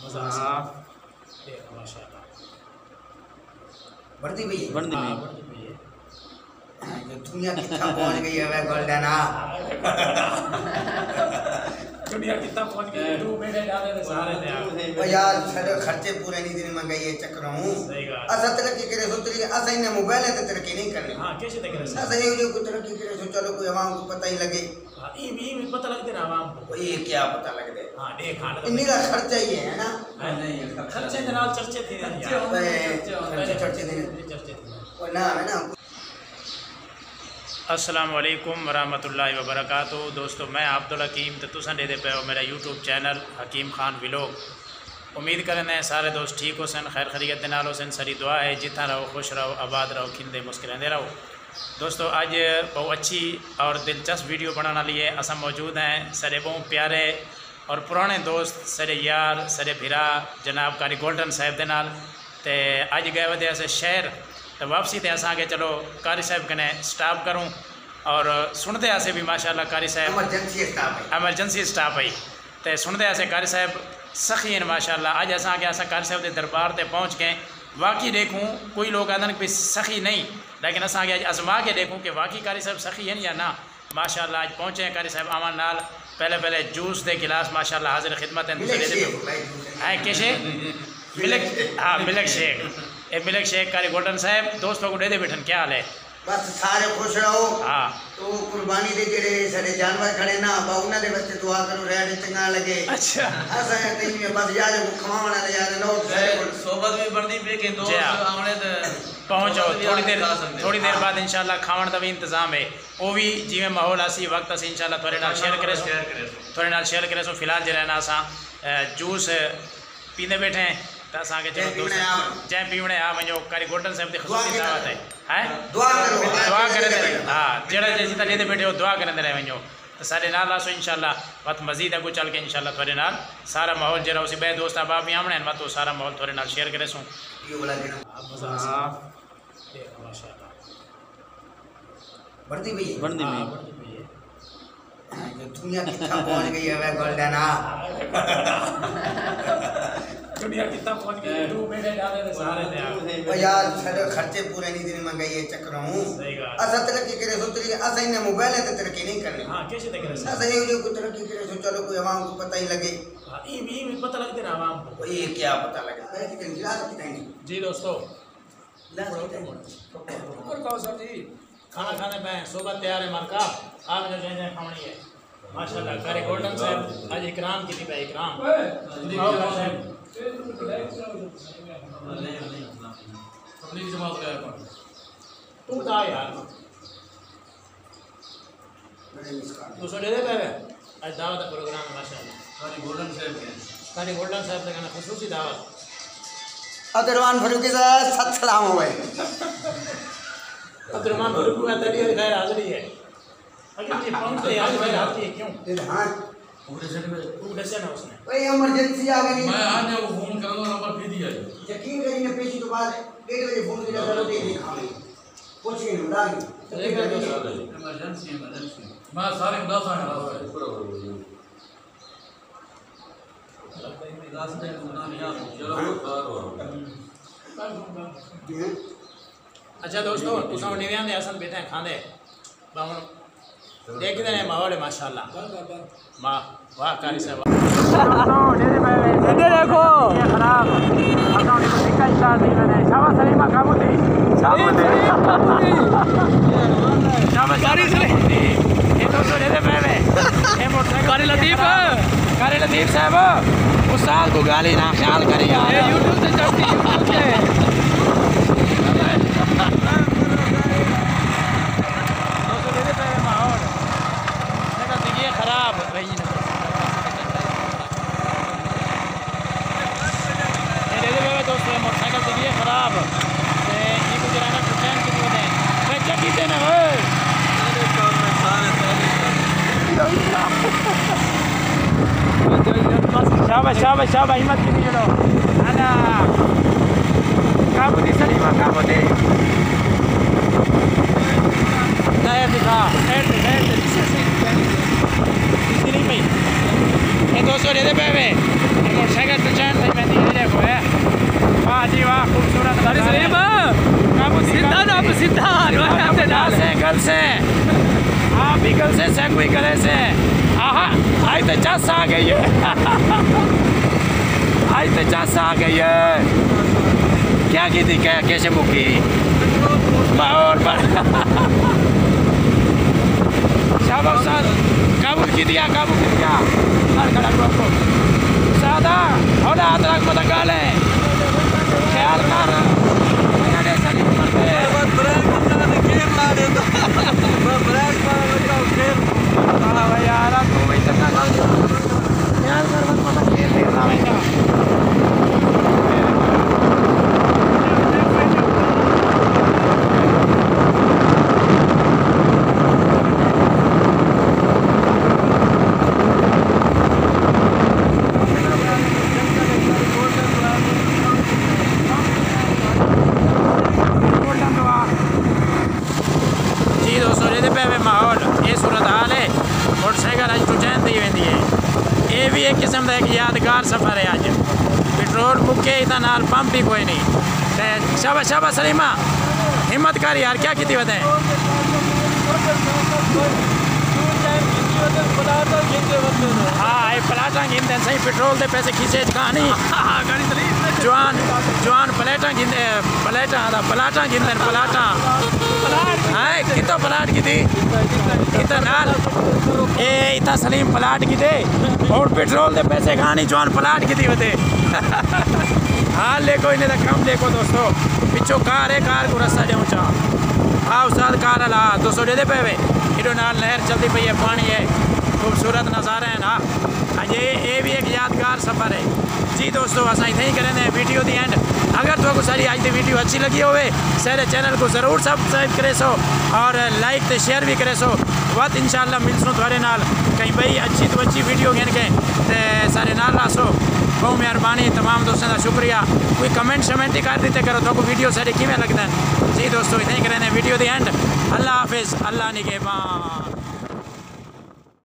माशाल्लाह बढ़ती भी बढ़ती भी जो दुनिया कितना पहुंच गई है वह गोल्डन दुनिया कितना पहुंच गई तू मेरे डाले दे सारे थे ओ यार सारे खर्चे पूरे नहीं दिन में गई है चक्कर हूं सही बात असा तरक्की करे सोच रही असा इन्हें मोबाइल है तो तरक्की नहीं करनी हां कैसे तक करे असा ये जो तरक्की करे सो चलो कोई आवाम को पता ही लगे हां ये भी पता लगते ना आवाम को ये क्या पता लग दे हां देख खान इन्हीं का खर्चा ही है ना नहीं खर्चे के नाल चर्चे थे चर्चे थे और ना है ना। अस्सलामु अलैकुम वरहमतुल्लाहि वबरकातुहू। दोस्तों मैं अब्दुल हकीम तो तुसा दे पे हो मेरा यूट्यूब चैनल हकीम खान व्लॉग। उम्मीद करने सारे दोस्त ठीक हो सन खैर खरीत दे नाल हो सन सारी दुआ है जितना रहो खुश रहो आबाद रहो खिंदे मुस्कुराते रहो। दोस्तों आज बहुत अच्छी और दिलचस्प वीडियो बनाने वाली है असा मौजूद हैं सारे बहुत प्यारे और पुराने दोस्त सारे यार सारे भिरा जनाब कारी गोल्डन साहब के नाल ते अज गए वे अस शहर तो वापसी ते असा के चलो कारी साहब कने स्टाफ करूँ और सुनते आसे भी माशाल्लाह कारी साहब एमरजेंसी स्टाफ है तो सुनते आसे कारी साहब सखी हैं माशाल्लाह। अज असा के असा कारी साहब के दरबार ते पहुँच गए वाकई देखूँ कोई लोग आदन भी सखी नहीं लेकिन असा के अज आजमा के देखूँ कि वाकई कारी साहब सखी हैं या ना। माशाल्लाह आज पहुँचे हैं कारी साहब आमान नाल पहले जूस दे गिलास माशाल्लाह हाजिर खिदमत है कैसे मिल्क हाँ मिल्क शेक ए मिल्क शेक कारी गोल्डन साहब दोस्तों को दे दे बैठन क्या हाल है बस सारे खुश रहो। हाँ तो कुर्बानी दे जेड़े सारे जानवर खड़े ना बा उन्हां दे वास्ते दुआ करो रेड चंगा लगे। अच्छा असा कहीं में बस यार को खवावना ले यार नो सोबत भी बढ़दी पे के दोस्त आवणे ते पहुंचो थोड़ी देर बाद इंशाल्लाह खावन का भी इंतजाम है वो भी जिमें माहौल आसी वक्त अस इंशाल्लाह थोड़े नाल शेयर करे सो फिलहाल जरा ना असा जूस पीने बैठे हैं तो असा के चलो दोस्त जय पीवणे आ वञो कारी गोल्डन साहब की ख़ुशूसी दावत है हैं दुआ करे हाँ जड़ा जितना लेते बैठे हो दुआ करते रहे वञो तो सारे नाल आसो इंशाल्लाह मत मजीद अगू चल के इंशाल्लाह थोड़े नाल सारा माहौल जरा उसी बे दोस्त बाप भी आमने मत वो सारा माहौल थोड़े नाल शेयर करे सो बढ़ती भी जो दुनिया कितना पहुंच गई है वह गोल्डन दुनिया कितना पहुंच गई तू मेरे डाले दे सारे थे ओ यार सारे खर्चे पूरे नहीं दिन में गई है चक्कर हूं सही बात असा तरक्की करे सोच रही असा इन्हें मोबाइल है तो तरक्की नहीं करनी हां कैसे तक करे असा ये जो तरक्की करे सो चलो कोई आवाम को पता ही लगे हां ये भी पता लगते ना आवाम को ये क्या पता लगे कितने गिलास कितने जी दोस्तों सर जी खाना खाने में सुबह तैयार है मरका आप जो जैसे खावनी है माशाल्लाह करे गोल्डन साहब आज इकराम की थी भाई इकराम तू बता यार तू सो दे दे पहले आज दावत का प्रोग्राम है माशाल्लाह कारी गोल्डन साहब का ख़ुशूसी दावत अब्दुर्रहमान फारूकी साहब सत सलाम हो गए अब्दुर्रहमान फारूकी का तेरी खैर हाजिरी है अगर ये पहुंचते आज खैर हाजिरी है क्यों हां पूरे से ना उसने ओए इमरजेंसी आ गई मैं आज वो फोन कर लो नंबर दे दिया यकीन करिए ने पेशी के बाद 1 बजे फोन किया जरूरत ही नहीं खाली कुछ नहीं उड़ा इमरजेंसी मैं सारे उदास हैं अच्छा दोस्तों तुसा निव्यान दे असन बैठे हैं खाने बावन देखते हैं माहौल है माशाल्लाह माँ वाह कारी साहब ये देखो ये खराब असा उनको सिक्का स्टार्ट नहीं मैंने शाबाश सलीमा काबूती शाबाश कारी सलीमा ये दोस्तों दे पे ये मोटरसाइकिल कारी लतीफ साहब उस्ताद को गाली ना ख्याल करे यार ये यूट्यूब से चलती है खराब रही ना दोस्तों मोटरसाइकिल से ये खराब ये कुछ रहना चैन के बोले मैं चक्की से ना शाबाश शाबाश शाबाश हिम्मत की नहीं चलो आना काबूती सलीमा काबूती नया दिखा हेड नहीं भाई ये दोस्तों दे पे मोटरसाइकिल तो चैन कोई करे से आहा आई तो चस आ गई है आई तो चस आ गई है क्या की थी क्या कैसे मुकी और शाबाश उस्ताद काबू की दिया सादा होना अदरक मत गाले ख्याल कर माहौल ये सूरत हाल है मोटरसाइकिल अज तो चैन दी वेंदी है ये भी एक किस्म का एक यादगार सफ़र है अज पेट्रोल मुके इतना नाल पंप भी कोई नहीं शाबाश शाबाश सलीमा हिम्मत कर यार क्या की वधे हाँ ये पलाटा गिनते सही पेट्रोल के पैसे खींचे कहानी जवान प्लेटा गिनते पलाटा गिनते पलाटा हाँ कितो पलाट की थी इतना नाल ए इतना सलीम पलाट की थे और पेट्रोल के पैसे कहानी जवान पलाट की थी वधे हाँ लेको इन्हें तो कम देखो दोस्तों पिछो कार है कार को रास्ता दे ऊँचा हाँ उस्ताद कार ला 200 दे पे इधो नाल नहर चलती पई है पानी है खूबसूरत नज़ारा है ना ये भी एक यादगार सफ़र है जी दोस्तों असा इतना ही करें वीडियो दी एंड अगर तो सारी आज की वीडियो अच्छी लगी होवे सारे चैनल को ज़रूर सब्सक्राइब करे सो और लाइक तो शेयर भी करे सो वत इंशाल्लाह मिलसूँ थोड़े नाल कहीं भाई अच्छी तो अच्छी वीडियो गिन के सारे नाल आसो बहुत मेहरबानी तमाम दोस्तों का शुक्रिया कोई कमेंट शमेंट ही कर देते करो तो वीडियो सारे किमें लगता है जी दोस्तों इतना ही करें वीडियो दी एंड अल्लाह हाफिज़ अल्लाह निगहबान।